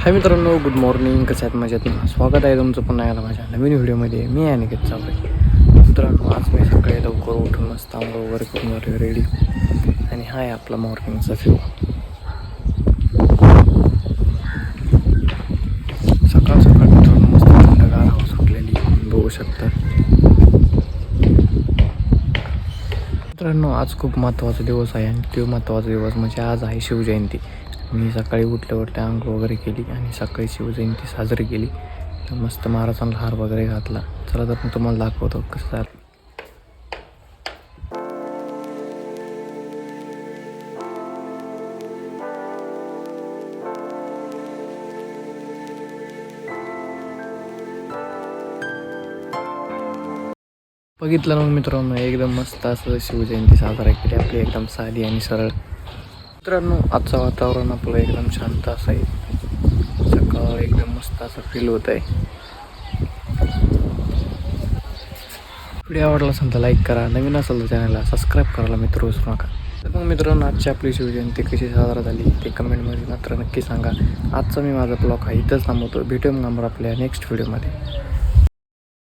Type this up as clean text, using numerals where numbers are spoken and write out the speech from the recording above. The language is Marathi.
हाय मित्रांनो, गुड मॉर्निंग. कसं आहेत? मजेत ना? स्वागत आहे तुमचं पुन्हा एकदा माझ्या नवीन व्हिडिओमध्ये. मी अनिकेत चावरे. मित्रांनो, आज मी सकाळी लवकर उठून मस्त आंघोळ वगैरे करून झाले रेडी आणि हा आहे आपला मॉर्निंगचा व्ह्यू. सकाळ सकाळ मित्रांनो मस्त थंडगार हवा सुटलेली बघू शकता. मित्रांनो, आज खूप महत्त्वाचा दिवस आहे आणि तो महत्त्वाचा दिवस म्हणजे आज आहे शिवजयंती. मी सकाळी उठल्या आंघोळ वगैरे केली आणि सकाळी शिवजयंती साजरी केली. मस्त महाराजांना हार वगैरे घातला. चला तर मी तुम्हाला दाखवतो कसं झालं. बघितलं मग मित्रांनो, एकदम मस्त असं शिवजयंती साजरा केली आपली, एकदम साधी आणि सरळ. मित्रांनो, आजचं वातावरण आपलं एकदम शांत असं आहे. सकाळ एकदम मस्त असं फील होत आहे. व्हिडिओ आवडला असेल तर लाईक करा, नवीन असेल तर चॅनलला सबस्क्राईब करायला मित्र विसरू नका. तर मग मित्रांनो, आजची आपली शिवजयंती कशी साजरा झाली ते कमेंटमध्ये मात्र नक्की सांगा. आजचा मी माझा ब्लॉग हा इथंच थांबवतो. भेटूया मग आपण आपल्या नेक्स्ट व्हिडिओमध्ये.